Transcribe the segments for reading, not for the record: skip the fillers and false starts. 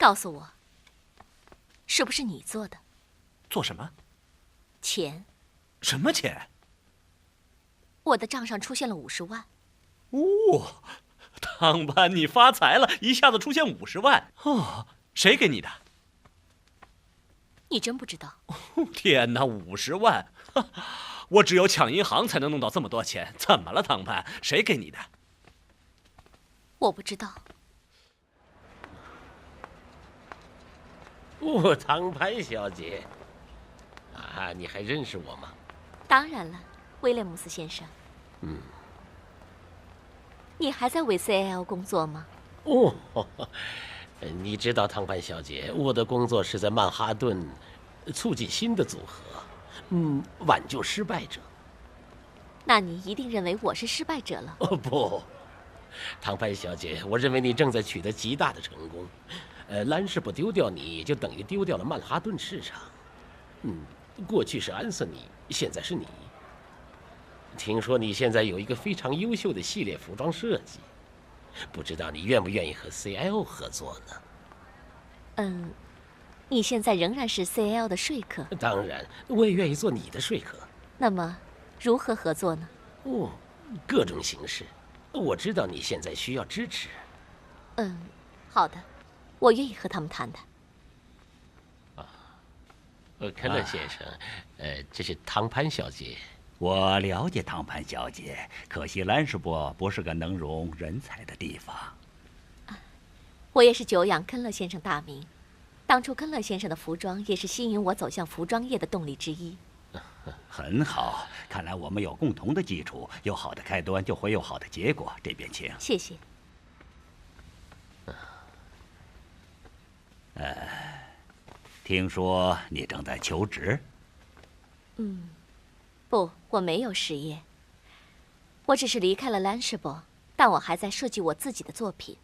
告诉我，是不是你做的？做什么？钱。什么钱？我的账上出现了50万。哦，汤潘，你发财了，一下子出现50万哦！谁给你的？你真不知道？天哪，50万！我只有抢银行才能弄到这么多钱。怎么了，汤潘？谁给你的？我不知道。哦，汤潘小姐，啊，你还认识我吗？当然了，威廉姆斯先生。你还在为 CAL 工作吗？哦，你知道，汤潘小姐，我的工作是在曼哈顿促进新的组合，挽救失败者。那你一定认为我是失败者了。哦不，汤潘小姐，我认为你正在取得极大的成功。兰士伯丢掉你，就等于丢掉了曼哈顿市场。过去是安瑟尼，现在是你。听说你现在有一个非常优秀的系列服装设计，不知道你愿不愿意和 CL 合作呢？你现在仍然是 CL 的说客。当然，我也愿意做你的说客。那么，如何合作呢？哦，各种形式。我知道你现在需要支持。好的，我愿意和他们谈谈。肯勒先生，这是汤潘小姐。我了解汤潘小姐，可惜兰士伯不是个能容人才的地方。我也是久仰肯勒先生大名，当初肯勒先生的服装也是吸引我走向服装业的动力之一。很好，看来我们有共同的基础，有好的开端就会有好的结果。这边请。谢谢。听说你正在求职？不，我没有失业。我只是离开了兰士伯，但我还在设计我自己的作品。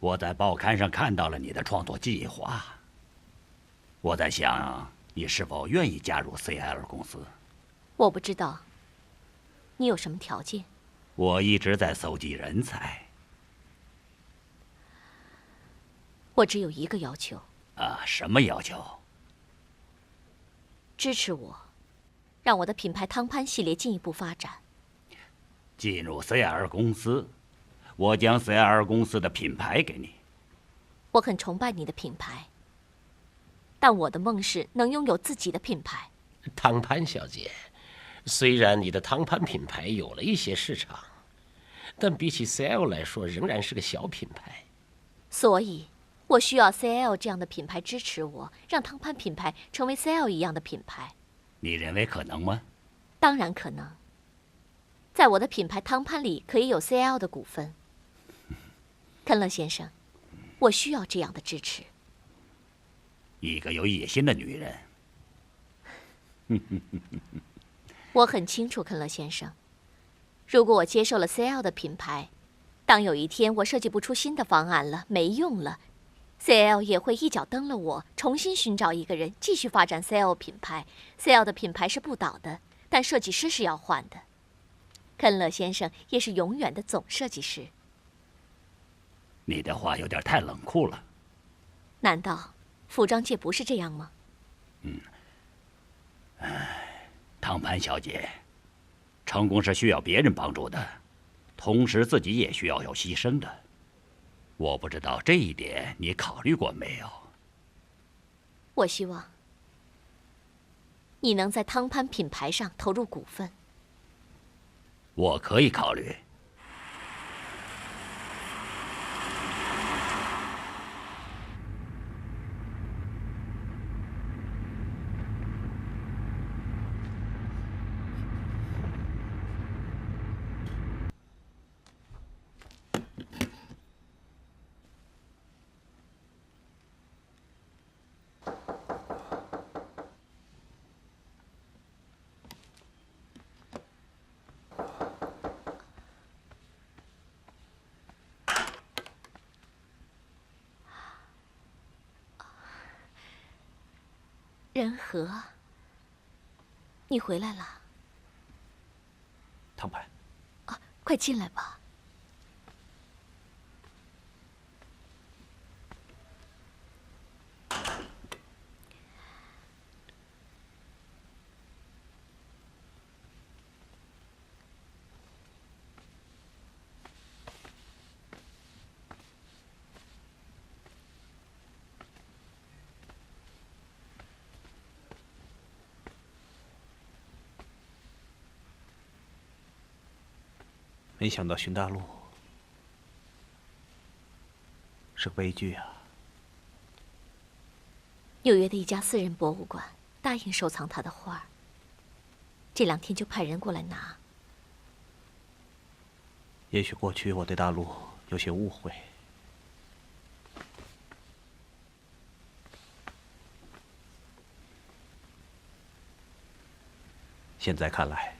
我在报刊上看到了你的创作计划。我在想，你是否愿意加入 CL 公司？我不知道，你有什么条件？我一直在搜集人才。我只有一个要求。什么要求？支持我，让我的品牌汤潘系列进一步发展。进入 CL 公司，我将 CL 公司的品牌给你。我很崇拜你的品牌，但我的梦是能拥有自己的品牌。汤潘小姐，虽然你的汤潘品牌有了一些市场，但比起 CL 来说，仍然是个小品牌。所以，我需要 CL 这样的品牌支持我，让汤潘品牌成为 CL 一样的品牌。你认为可能吗？当然可能。在我的品牌汤潘里可以有 CL 的股份。肯勒先生，我需要这样的支持。一个有野心的女人。我很清楚，肯勒先生，如果我接受了 CL 的品牌，当有一天我设计不出新的方案了，没用了， CL 也会一脚蹬了我，重新寻找一个人继续发展 CL 品牌。CL 的品牌是不倒的，但设计师是要换的。肯勒先生也是永远的总设计师。你的话有点太冷酷了。难道服装界不是这样吗？汤潘小姐，成功是需要别人帮助的，同时自己也需要有牺牲的。我不知道这一点你考虑过没有？我希望你能在汤潘品牌上投入股份。我可以考虑。仁和，你回来了。汤潘，快进来吧。没想到寻大陆是个悲剧啊！纽约的一家私人博物馆答应收藏他的画儿，这2天就派人过来拿。也许过去我对大陆有些误会。现在看来，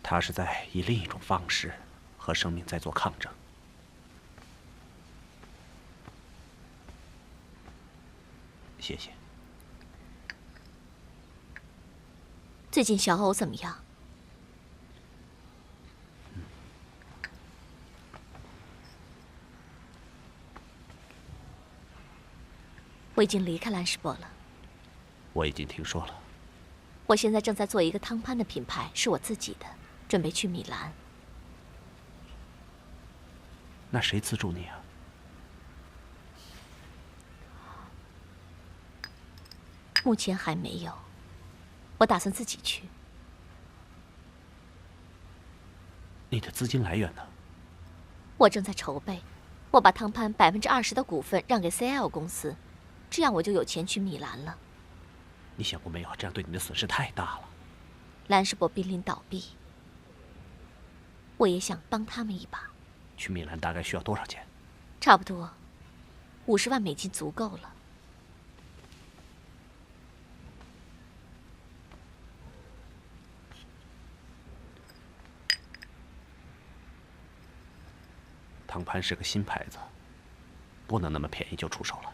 他是在以另一种方式和生命在做抗争。谢谢。最近小欧怎么样？我已经离开兰士伯了。我已经听说了。我现在正在做一个汤潘的品牌，是我自己的，准备去米兰。那谁资助你啊？目前还没有，我打算自己去。你的资金来源呢？我正在筹备，我把汤潘20%的股份让给 CL 公司，这样我就有钱去米兰了。你想过没有？这样对你的损失太大了。兰士伯濒临倒闭，我也想帮他们一把。去米兰大概需要多少钱？差不多50万美金足够了。汤潘是个新牌子，不能那么便宜就出手了。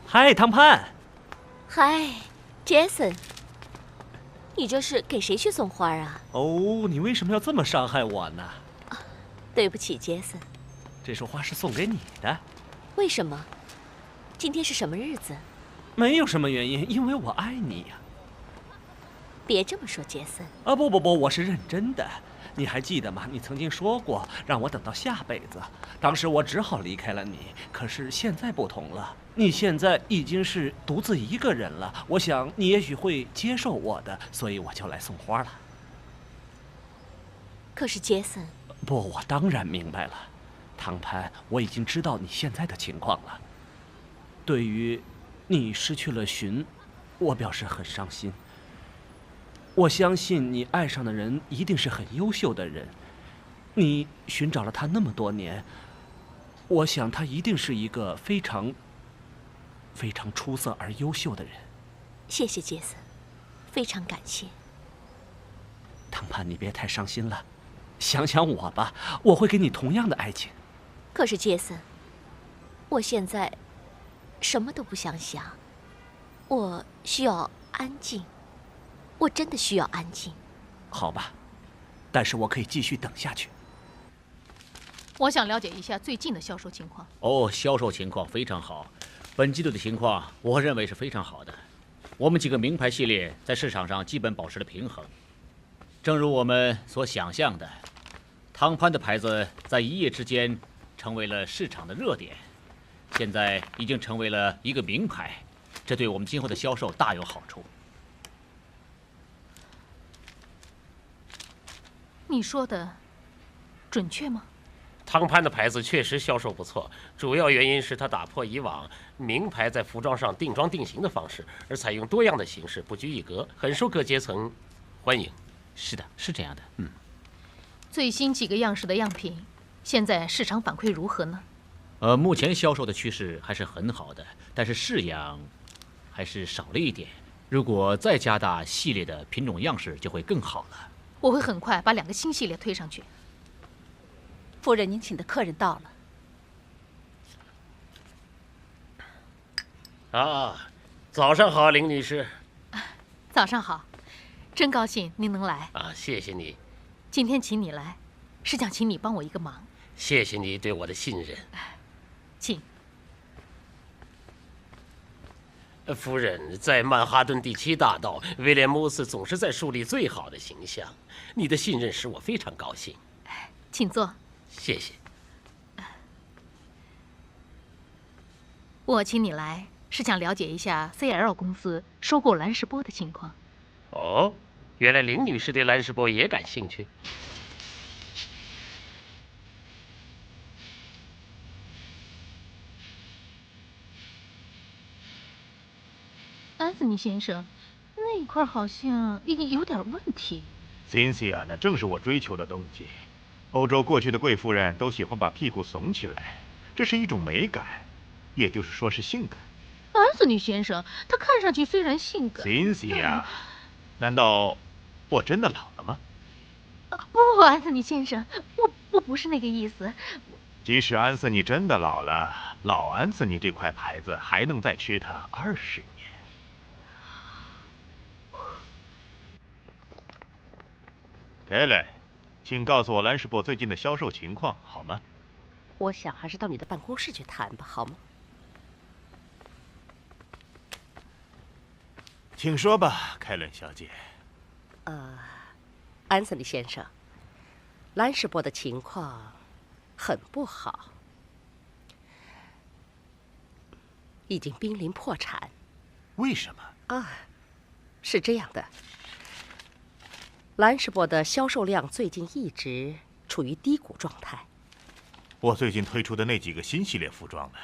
嗨，汤潘。嗨，杰森，你这是给谁去送花啊？哦，你为什么要这么伤害我呢？对不起，杰森。这束花是送给你的。为什么？今天是什么日子？没有什么原因，因为我爱你呀。别这么说，杰森。啊，不，我是认真的。你还记得吗？你曾经说过让我等到下辈子，当时我只好离开了你。可是现在不同了，你现在已经是独自一个人了。我想你也许会接受我的，所以我就来送花了。可是杰森，不，我当然明白了，汤潘，我已经知道你现在的情况了。对于你失去了寻，我表示很伤心。我相信你爱上的人一定是很优秀的人，你寻找了他那么多年，我想他一定是一个非常出色而优秀的人。谢谢杰森，非常感谢。汤潘，你别太伤心了，想想我吧，我会给你同样的爱情。可是杰森，我现在什么都不想想，我需要安静。我真的需要安静。好吧，但是我可以继续等下去。我想了解一下最近的销售情况。哦，销售情况非常好，本季度的情况我认为是非常好的。我们几个名牌系列在市场上基本保持了平衡。正如我们所想象的，汤潘的牌子在一夜之间成为了市场的热点，现在已经成为了一个名牌，这对我们今后的销售大有好处。你说的准确吗？汤潘的牌子确实销售不错，主要原因是它打破以往名牌在服装上定妆定型的方式，而采用多样的形式，不拘一格，很受各阶层欢迎。是的，是这样的。最新几个样式的样品，现在市场反馈如何呢？目前销售的趋势还是很好的，但是式样还是少了一点。如果再加大系列的品种样式，就会更好了。我会很快把2个新系列推上去。夫人，您请的客人到了。啊，早上好，林女士。早上好，真高兴您能来。啊，谢谢你。今天请你来，是想请你帮我一个忙。谢谢你对我的信任。请。夫人，在曼哈顿第7大道，威廉姆斯总是在树立最好的形象。你的信任使我非常高兴。请坐。谢谢。我请你来，是想了解一下 CL 公司收购兰士波的情况。哦，原来林女士对兰士波也感兴趣。安斯尼先生，那块好像有点问题。Cynthia，那正是我追求的东西。欧洲过去的贵夫人都喜欢把屁股耸起来，这是一种美感，也就是说是性感。安斯尼先生，他看上去虽然性感。Cynthia，难道我真的老了吗？不，安斯尼先生，我不是那个意思。即使安瑟尼真的老了，老安瑟尼这块牌子还能再吃它20年。Kellen，请告诉我兰士伯最近的销售情况好吗？我想还是到你的办公室去谈吧，好吗？请说吧，凯伦小姐。安森尼先生，兰士伯的情况很不好，已经濒临破产。为什么？是这样的，兰士伯的销售量最近一直处于低谷状态。我最近推出的那几个新系列服装呢？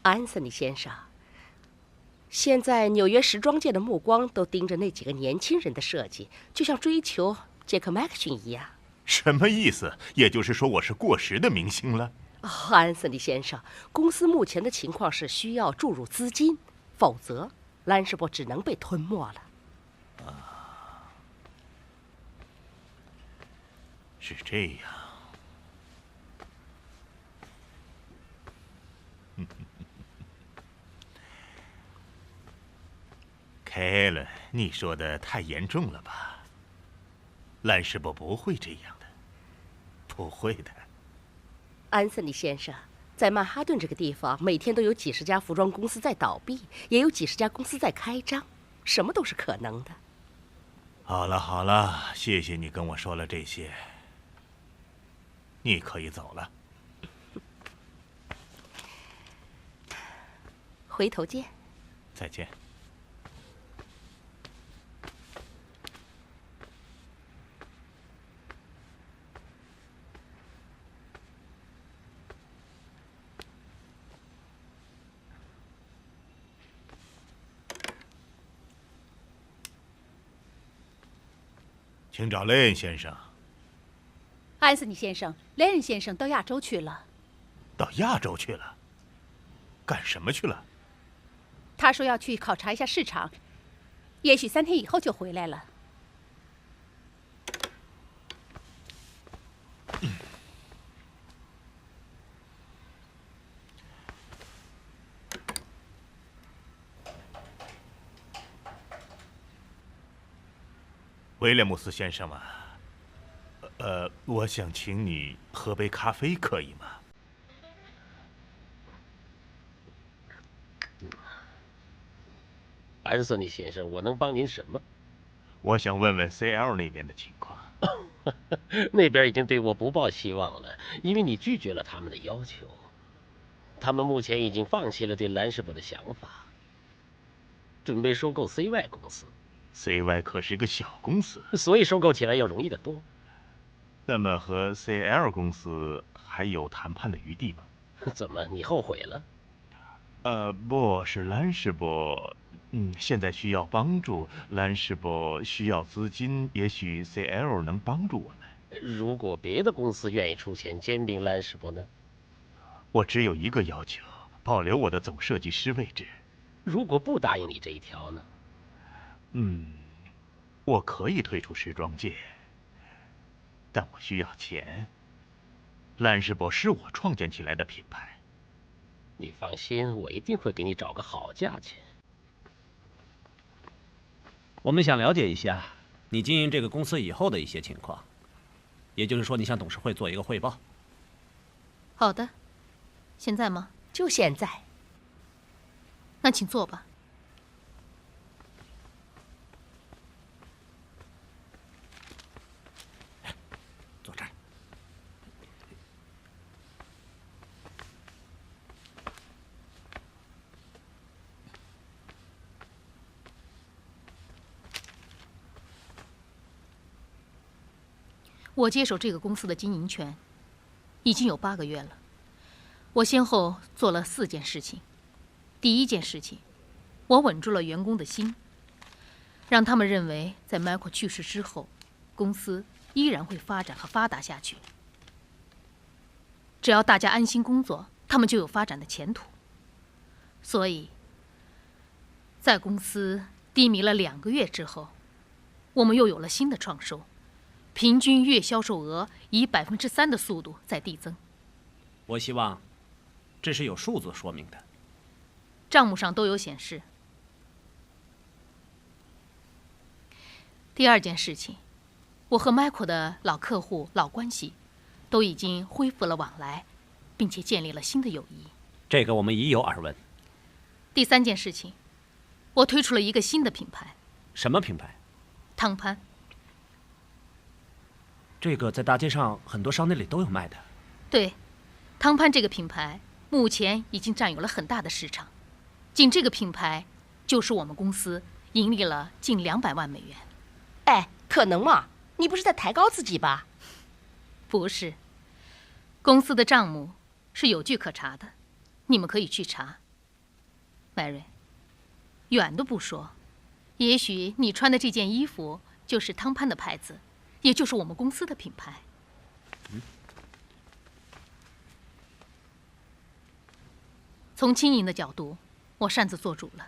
安森尼先生，现在纽约时装界的目光都盯着那几个年轻人的设计，就像追求杰克麦克逊一样。什么意思？也就是说我是过时的明星了？安森尼先生，公司目前的情况是需要注入资金，否则兰士伯只能被吞没了。是这样。凯伦，你说的太严重了吧？兰士伯不会这样的，不会的。安森尼先生，在曼哈顿这个地方，每天都有几十家服装公司在倒闭，也有几十家公司在开张，什么都是可能的。好了好了，谢谢你跟我说了这些。你可以走了。回头见。再见。请找雷恩先生。安斯尼先生、雷恩先生到亚洲去了。到亚洲去了？干什么去了？他说要去考察一下市场，也许3天以后就回来了。威廉姆斯先生吗？我想请你喝杯咖啡，可以吗？安瑟尼先生，我能帮您什么？我想问问 CL 那边的情况。那边已经对我不抱希望了，因为你拒绝了他们的要求。他们目前已经放弃了对兰士伯的想法，准备收购 CY 公司。CY 可是个小公司，所以收购起来要容易得多。那么和 CL 公司还有谈判的余地吗？怎么，你后悔了？不是兰士伯，现在需要帮助，兰士伯需要资金，也许 CL 能帮助我们。如果别的公司愿意出钱兼并兰士伯呢？我只有一个要求，保留我的总设计师位置。如果不答应你这一条呢？我可以退出时装界，但我需要钱。兰士伯是我创建起来的品牌。你放心，我一定会给你找个好价钱。我们想了解一下你经营这个公司以后的一些情况，也就是说，你向董事会做一个汇报。好的，现在吗？就现在。那请坐吧。坐这儿。我接手这个公司的经营权已经有8个月了。我先后做了4件事情。第1件事情，我稳住了员工的心，让他们认为在 Michael 去世之后，公司依然会发展和发达下去。只要大家安心工作，他们就有发展的前途。所以，在公司低迷了2个月之后，我们又有了新的创收，平均月销售额以3%的速度在递增。我希望这是有数字说明的，账目上都有显示。第2件事情，我和 Michael 的老客户、老关系都已经恢复了往来，并且建立了新的友谊。这个我们已有耳闻。第3件事情，我推出了一个新的品牌。什么品牌？汤潘。这个在大街上很多商店里都有卖的。对，汤潘这个品牌目前已经占有了很大的市场，仅这个品牌就使我们公司盈利了近200万美元。哎，可能吗？你不是在抬高自己吧？不是，公司的账目是有据可查的，你们可以去查。Mary， 远的不说，也许你穿的这件衣服就是汤潘的牌子，也就是我们公司的品牌。从经营的角度，我擅自做主了。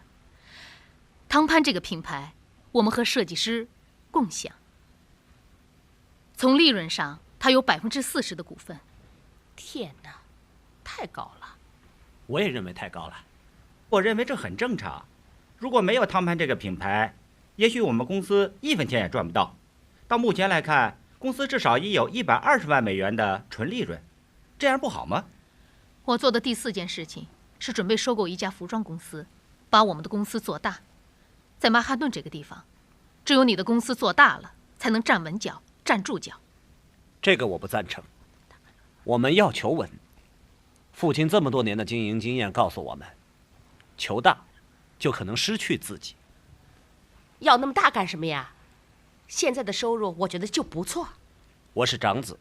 汤潘这个品牌，我们和设计师共享。从利润上，它有40%的股份。天哪，太高了！我也认为太高了。我认为这很正常。如果没有汤潘这个品牌，也许我们公司1分钱也赚不到。到目前来看，公司至少已有120万美元的纯利润，这样不好吗？我做的第4件事情是准备收购一家服装公司，把我们的公司做大。在曼哈顿这个地方，只有你的公司做大了，才能站稳脚、站住脚。这个我不赞成。我们要求稳。父亲这么多年的经营经验告诉我们，求大就可能失去自己。要那么大干什么呀？现在的收入我觉得就不错。我是长子，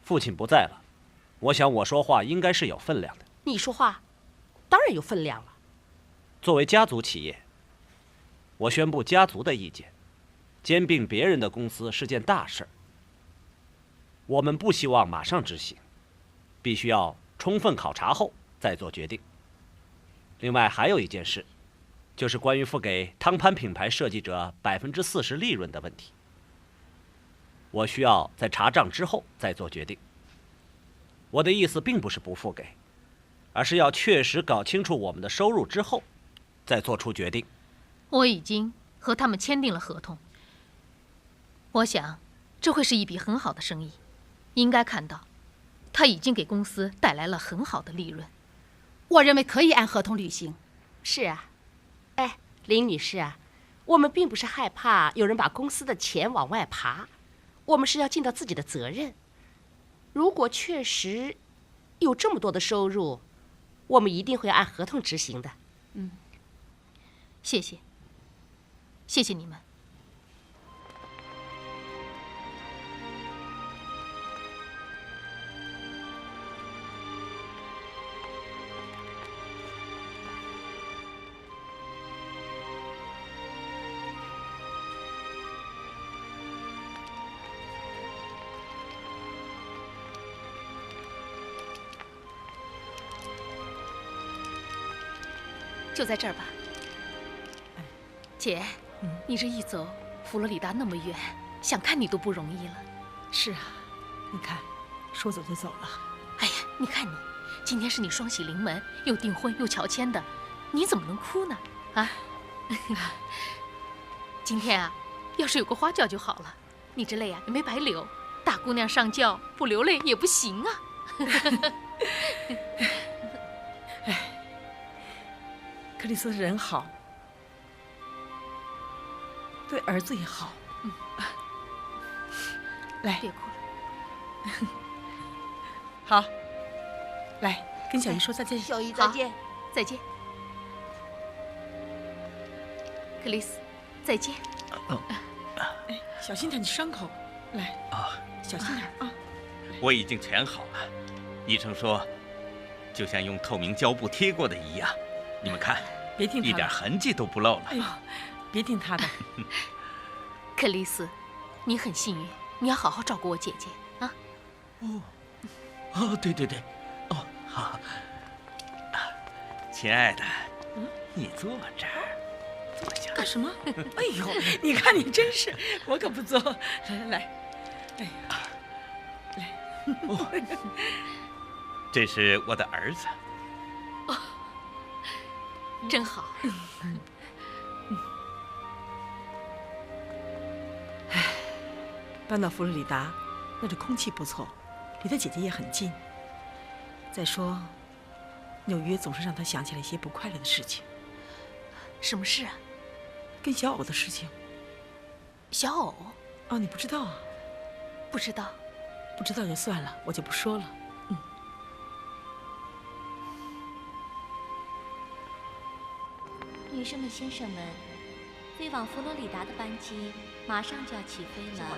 父亲不在了，我想我说话应该是有分量的。你说话当然有分量了。作为家族企业，我宣布家族的意见，兼并别人的公司是件大事儿。我们不希望马上执行，必须要充分考察后再做决定。另外还有一件事，就是关于付给汤潘品牌设计者40%利润的问题。我需要在查账之后再做决定。我的意思并不是不付给，而是要确实搞清楚我们的收入之后，再做出决定。我已经和他们签订了合同。我想，这会是一笔很好的生意。应该看到，他已经给公司带来了很好的利润。我认为可以按合同履行。是啊，哎，林女士啊，我们并不是害怕有人把公司的钱往外扒，我们是要尽到自己的责任。如果确实有这么多的收入，我们一定会按合同执行的。谢谢，谢谢你们。就在这儿吧。姐，你这一走，佛罗里达那么远，想看你都不容易了。是啊，你看，说走就走了。哎呀，你看你，今天是你双喜临门，又订婚又乔迁的，你怎么能哭呢？啊？今天啊，要是有个花轿就好了，你这泪啊也没白流。大姑娘上轿不流泪也不行啊。哎，克里斯人好，对儿子也好。来，别哭了。好，来跟小姨说再见。小姨再见。再见。克里斯，再见。哎，小心点，你伤口。来啊，小心点啊！我已经全好了，医生说，就像用透明胶布贴过的一样。你们看，别听他的，一点痕迹都不露了。哎呦，别听他的。克里斯，你很幸运，你要好好照顾我姐姐啊。哦，对对对，哦，好。亲爱的，你坐这儿，坐下。干什么？哎呦，你看你真是，我可不坐。来，哎呀，来。这是我的儿子。真好。搬到佛罗里达，那这空气不错，离他姐姐也很近。再说，纽约总是让他想起了一些不快乐的事情。什么事啊？跟小偶的事情。小偶？哦，你不知道啊？不知道。不知道就算了，我就不说了。女士们、先生们，飞往佛罗里达的班机马上就要起飞了，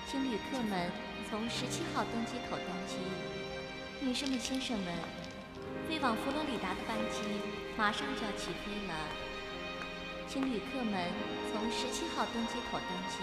请旅客们从17号登机口登机。女士们、先生们，飞往佛罗里达的班机马上就要起飞了，请旅客们从17号登机口登机。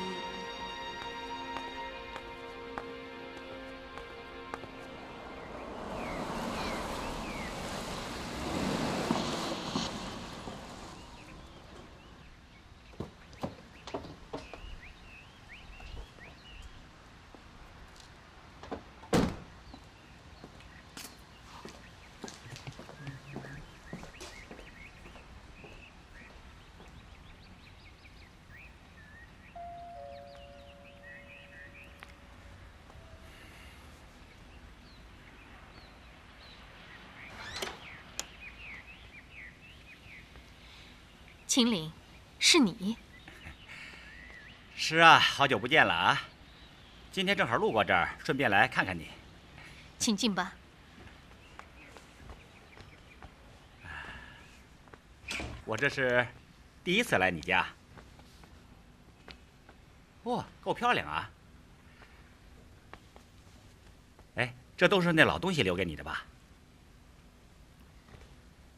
秦岭，是你？是啊，好久不见了啊！今天正好路过这儿，顺便来看看你。请进吧。我这是第一次来你家。哇，够漂亮啊！哎，这都是那老东西留给你的吧？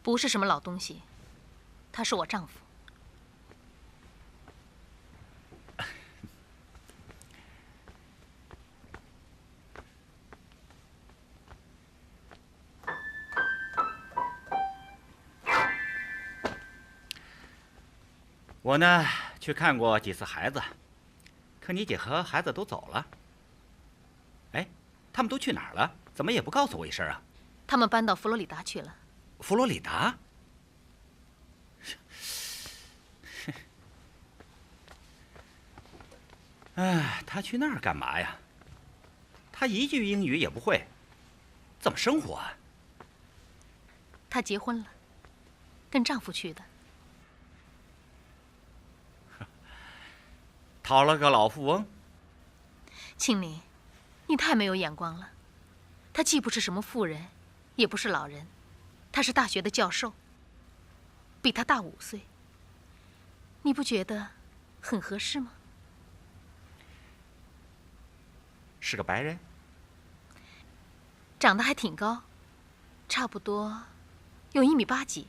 不是什么老东西，他是我丈夫。我呢，去看过几次孩子，可你姐和孩子都走了。哎，他们都去哪儿了？怎么也不告诉我一声啊？他们搬到佛罗里达去了。佛罗里达？哎，他去那儿干嘛呀？他一句英语也不会，怎么生活啊？她结婚了，跟丈夫去的。讨了个老富翁。庆龄，你太没有眼光了。他既不是什么富人，也不是老人，他是大学的教授，比他大5岁。你不觉得很合适吗？是个白人，长得还挺高，差不多有1.8米几。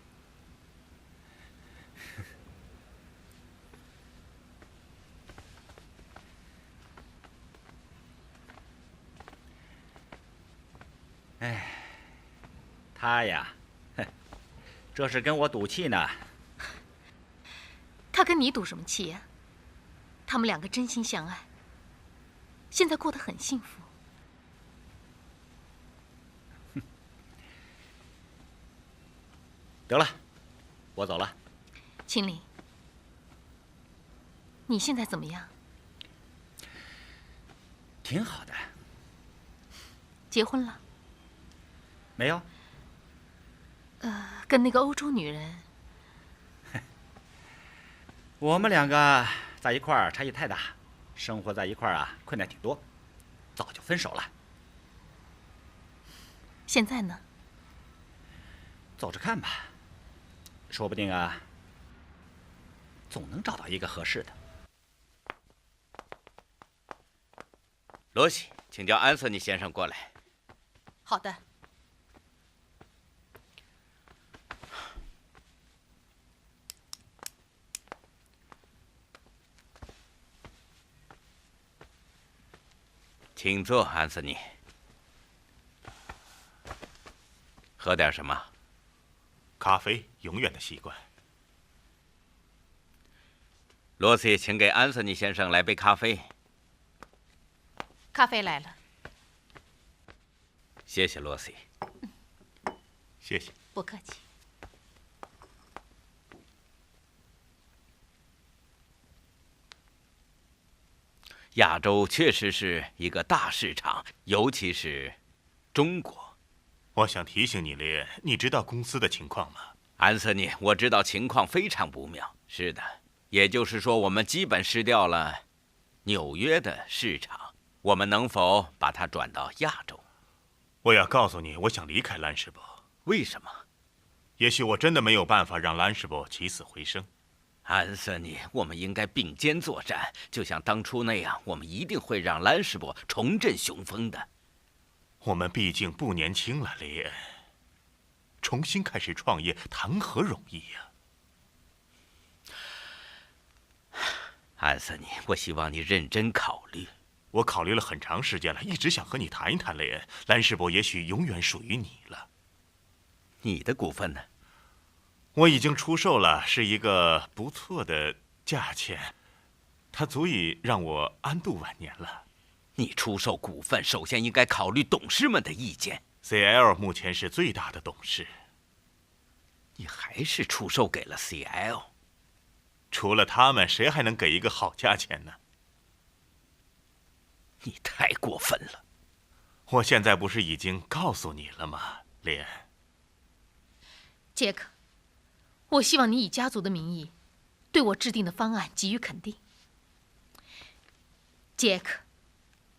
哎，他呀，这是跟我赌气呢。他跟你赌什么气呀？他们2个真心相爱，现在过得很幸福。得了，我走了。秦岭，你现在怎么样？挺好的。结婚了？没有。跟那个欧洲女人。我们2个在一块儿差异太大，生活在一块儿啊，困难挺多，早就分手了。现在呢？走着看吧，说不定啊，总能找到一个合适的。罗西，请叫安瑟尼先生过来。好的。请坐，安瑟尼。喝点什么？咖啡，永远的习惯。罗西，请给安瑟尼先生来杯咖啡。咖啡来了。谢谢，罗西。谢谢。不客气。亚洲确实是一个大市场，尤其是中国。我想提醒你，雷恩，你知道公司的情况吗？安瑟尼，我知道情况非常不妙。是的，也就是说，我们基本失掉了纽约的市场。我们能否把它转到亚洲？我要告诉你，我想离开兰士伯。为什么？也许我真的没有办法让兰士伯起死回生。安瑟尼，我们应该并肩作战，就像当初那样，我们一定会让兰士伯重振雄风的。我们毕竟不年轻了，雷恩。重新开始创业，谈何容易呀！安瑟尼，我希望你认真考虑。我考虑了很长时间了，一直想和你谈一谈，雷恩。兰士伯也许永远属于你了。你的股份呢？我已经出售了，是一个不错的价钱，它足以让我安度晚年了。你出售股份，首先应该考虑董事们的意见。CL 目前是最大的董事。你还是出售给了 CL？ 除了他们，谁还能给一个好价钱呢？你太过分了！我现在不是已经告诉你了吗，莲？杰克，我希望你以家族的名义，对我制定的方案给予肯定。杰克，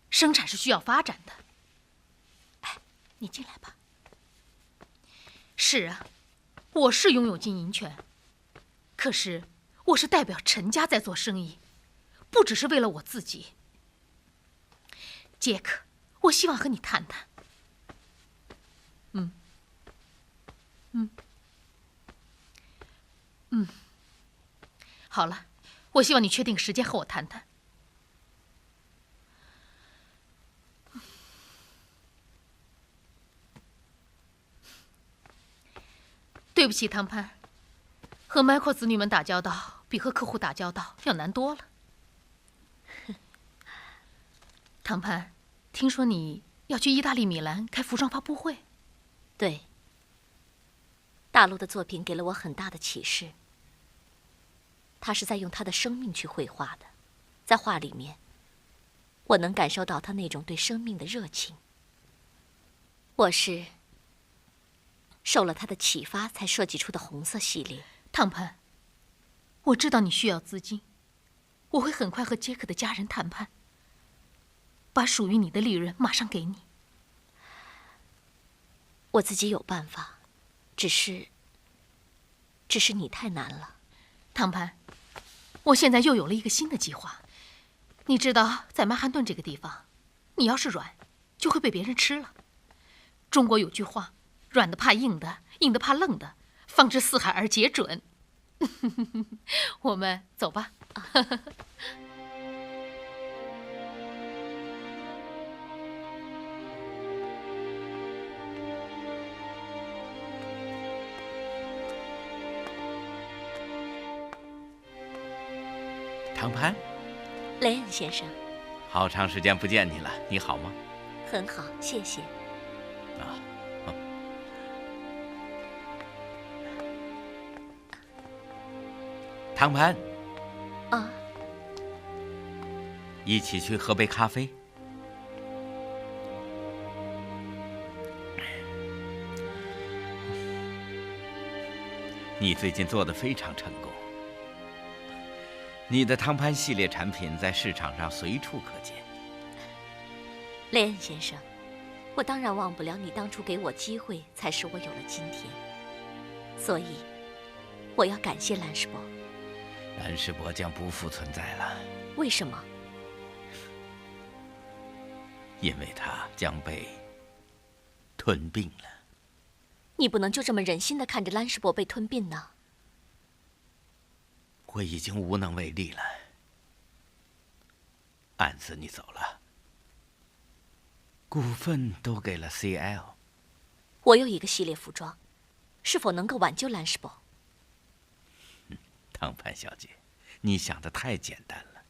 生产是需要发展的。哎，你进来吧。是啊，我是拥有经营权，可是我是代表陈家在做生意，不只是为了我自己。杰克，我希望和你谈谈。好了，我希望你确定时间和我谈谈。对不起，唐潘，和迈克子女们打交道比和客户打交道要难多了。唐潘，听说你要去意大利米兰开服装发布会？对。大陆的作品给了我很大的启示。他是在用他的生命去绘画的，在画里面，我能感受到他那种对生命的热情。我是受了他的启发才设计出的红色系列。唐潘，我知道你需要资金，我会很快和杰克的家人谈判，把属于你的利润马上给你。我自己有办法，只是你太难了。唐潘，我现在又有了一个新的计划。你知道，在曼哈顿这个地方，你要是软，就会被别人吃了。中国有句话，软的怕硬的，硬的怕愣的，方知四海而皆准。我们走吧。唐潘，雷恩先生，好长时间不见你了，你好吗？很好，谢谢。唐潘，啊，一起去喝杯咖啡。你最近做得非常成功。你的汤潘系列产品在市场上随处可见。雷恩先生，我当然忘不了你当初给我机会，才使我有了今天。所以，我要感谢兰士伯。兰士伯将不复存在了。为什么？因为它将被吞并了。你不能就这么忍心地看着兰士伯被吞并呢。我已经无能为力了。安斯尼走了，股份都给了 CL。我有一个系列服装，是否能够挽救兰士伯？汤潘小姐，你想的太简单了。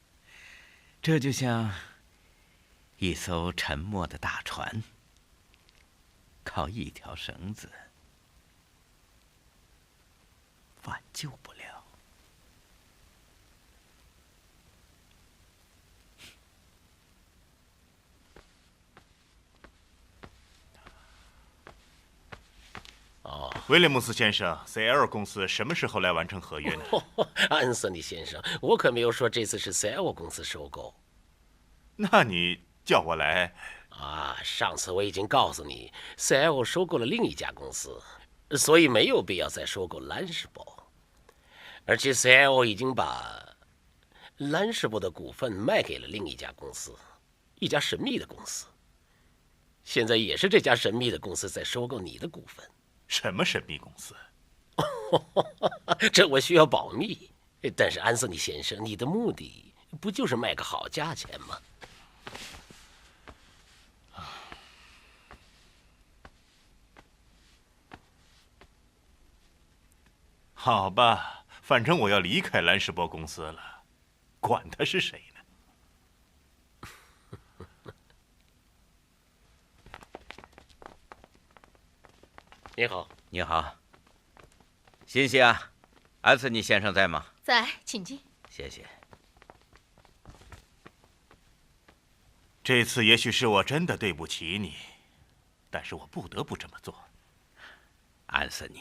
这就像一艘沉没的大船，靠一条绳子挽救不了。威廉姆斯先生 ，CL 公司什么时候来完成合约呢？安瑟尼先生，我可没有说这次是 CL 公司收购。那你叫我来啊？上次我已经告诉你 ，CL 收购了另一家公司，所以没有必要再收购兰士伯。而且 CL 已经把兰士伯的股份卖给了另一家公司，一家神秘的公司。现在也是这家神秘的公司在收购你的股份。什么神秘公司？这我需要保密。但是安瑟尼先生，你的目的不就是卖个好价钱吗？好吧，反正我要离开兰士伯公司了，管他是谁呢。你好，你好，欣欣啊，安斯尼先生在吗？在，请进。谢谢。这次也许是我真的对不起你，但是我不得不这么做。安斯尼，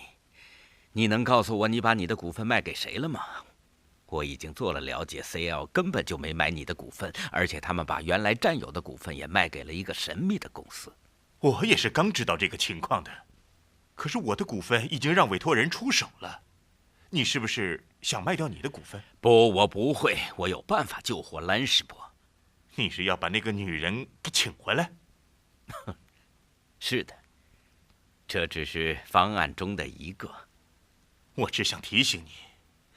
你能告诉我你把你的股份卖给谁了吗？我已经做了了解 ，CL 根本就没买你的股份，而且他们把原来占有的股份也卖给了一个神秘的公司。我也是刚知道这个情况的。可是我的股份已经让委托人出手了，你是不是想卖掉你的股份？不，我不会，我有办法救活兰士伯。你是要把那个女人给请回来？是的，这只是方案中的一个。我只想提醒你，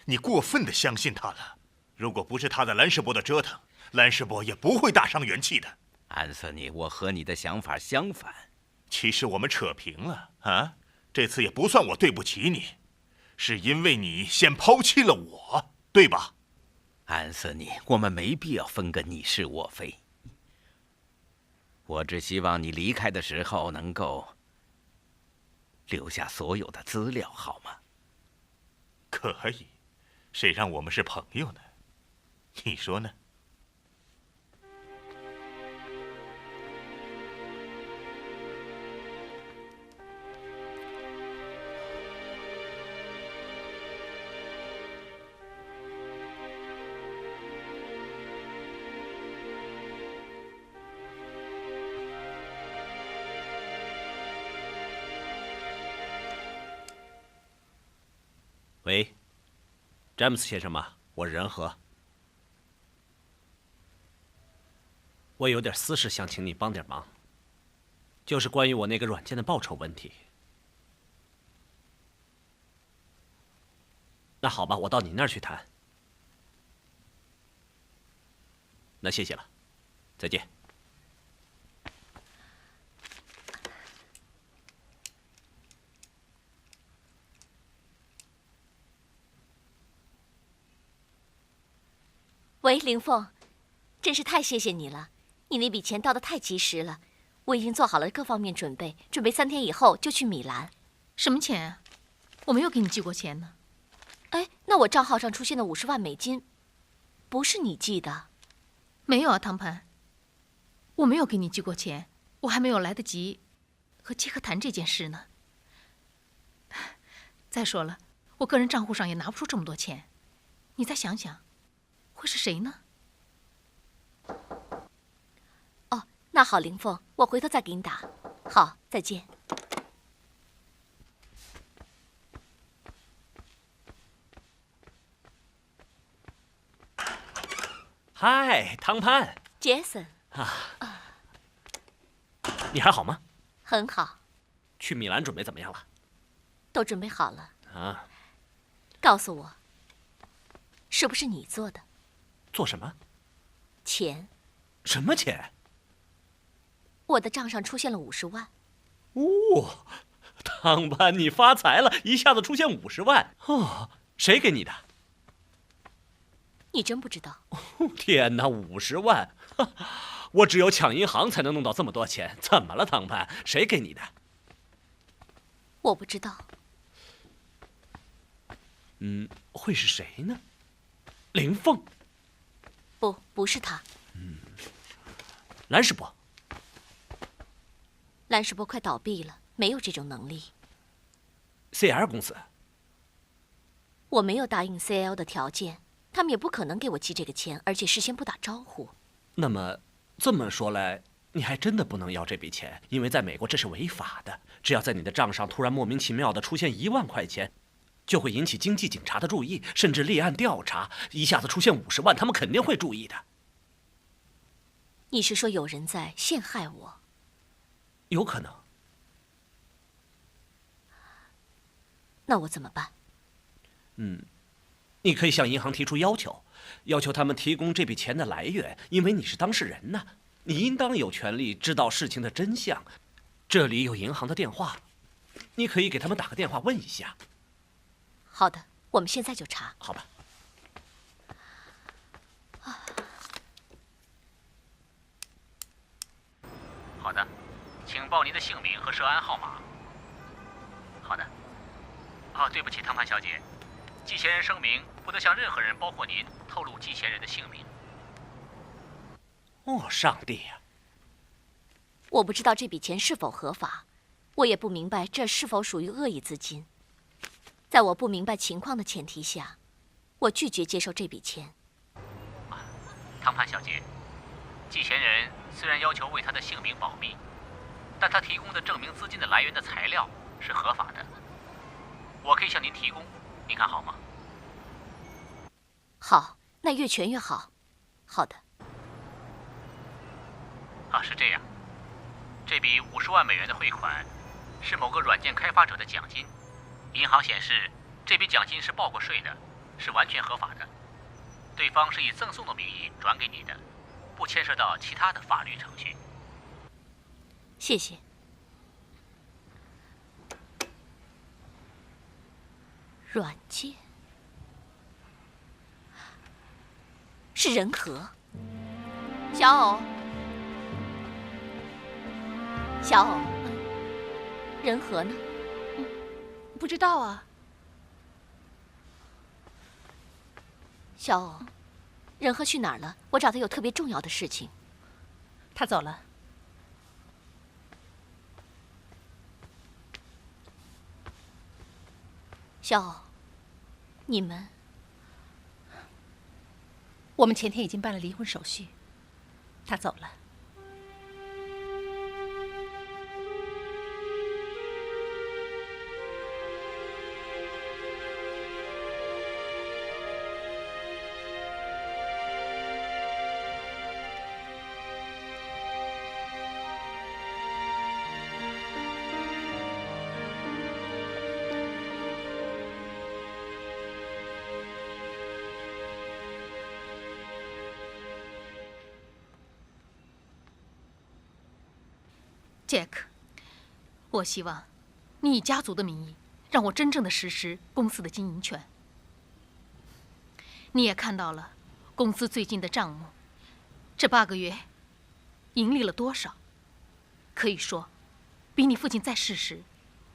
你过分的相信他了。如果不是他在兰士伯的折腾，兰士伯也不会大伤元气的。安瑟尼，我和你的想法相反。其实我们扯平了啊。这次也不算我对不起你，是因为你先抛弃了我，对吧？安瑟尼，我们没必要分个你是我非。我只希望你离开的时候能够留下所有的资料，好吗？可以，谁让我们是朋友呢？你说呢？喂，詹姆斯先生吗？我是仁和。我有点私事想请你帮点忙，就是关于我那个软件的报酬问题。那好吧，我到你那儿去谈。那谢谢了，再见。喂，林凤，真是太谢谢你了，你那笔钱到得太及时了，我已经做好了各方面准备，准备3天以后就去米兰。什么钱啊？我没有给你寄过钱呢。哎，那我账号上出现的50万美金，不是你寄的？没有啊，唐盘，我没有给你寄过钱，我还没有来得及和杰克谈这件事呢。再说了，我个人账户上也拿不出这么多钱，你再想想。会是谁呢？哦，那好，林凤，我回头再给你打。好，再见。嗨，汤潘。杰森。你还好吗？很好。去米兰准备怎么样了？都准备好了。啊，告诉我，是不是你做的？做什么？钱。什么钱？我的账上出现了50万。哦，汤潘，你发财了，一下子出现50万哦！谁给你的？你真不知道？天哪，50万！我只有抢银行才能弄到这么多钱。怎么了，汤潘？谁给你的？我不知道。会是谁呢？林凤？不是他。兰士伯。兰士伯快倒闭了，没有这种能力。CL 公司。我没有答应 CL 的条件，他们也不可能给我寄这个钱，而且事先不打招呼。那么这么说来，你还真的不能要这笔钱，因为在美国这是违法的。只要在你的账上突然莫名其妙的出现1万块钱，就会引起经济警察的注意，甚至立案调查。一下子出现50万，他们肯定会注意的。你是说有人在陷害我？有可能。那我怎么办？你可以向银行提出要求，要求他们提供这笔钱的来源，因为你是当事人呐，你应当有权利知道事情的真相。这里有银行的电话，你可以给他们打个电话问一下。好的，我们现在就查。好吧。好的，请报您的姓名和涉案号码。好的。对不起，汤潘小姐，寄钱人声明不得向任何人，包括您，透露寄钱人的姓名。哦，上帝呀！我不知道这笔钱是否合法，我也不明白这是否属于恶意资金。在我不明白情况的前提下，我拒绝接受这笔钱。汤潘小姐，寄钱人虽然要求为他的姓名保密，但他提供的证明资金的来源的材料是合法的。我可以向您提供，您看好吗？好，那越全越好。好的。是这样，这笔50万美元的汇款是某个软件开发者的奖金，银行显示这笔奖金是报过税的，是完全合法的。对方是以赠送的名义转给你的，不牵涉到其他的法律程序。谢谢。软件是人和。小偶，小偶，人和呢？不知道啊。小偶，人和去哪儿了？我找他有特别重要的事情。他走了。小偶，你们？我们前天已经办了离婚手续，他走了。Jack， 我希望你以家族的名义，让我真正的实施公司的经营权。你也看到了公司最近的账目，这8个月盈利了多少？可以说，比你父亲在世时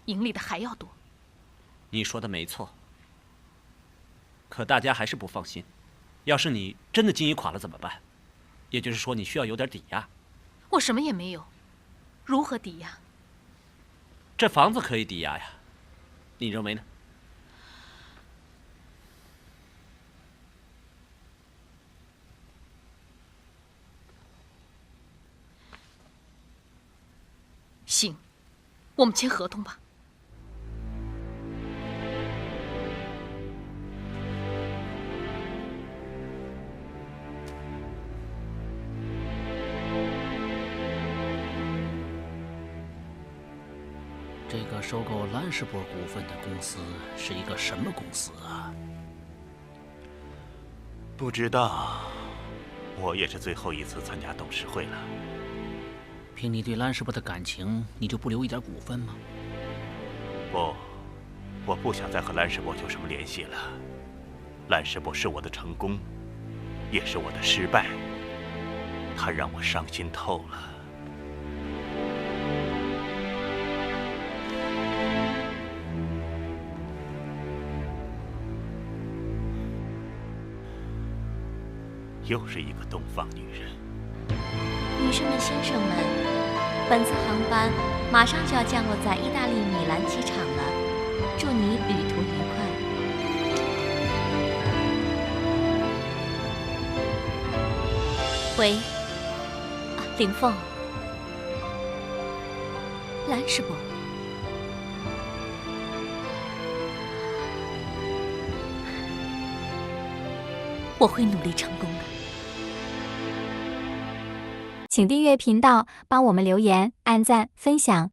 盈利的还要多。你说的没错，可大家还是不放心。要是你真的经营垮了怎么办？也就是说，你需要有点抵押。我什么也没有。如何抵押？这房子可以抵押呀，你认为呢？行，我们签合同吧。这个收购兰士伯股份的公司是一个什么公司啊？不知道，我也是最后一次参加董事会了。凭你对兰士伯的感情，你就不留一点股份吗？不，我不想再和兰士伯有什么联系了。兰士伯是我的成功，也是我的失败，他让我伤心透了。又是一个东方女人。女士们、先生们，本次航班马上就要降落在意大利米兰机场了，祝你旅途愉快。喂，林凤，兰士伯。我会努力成功的。请订阅频道，帮我们留言、按赞、分享。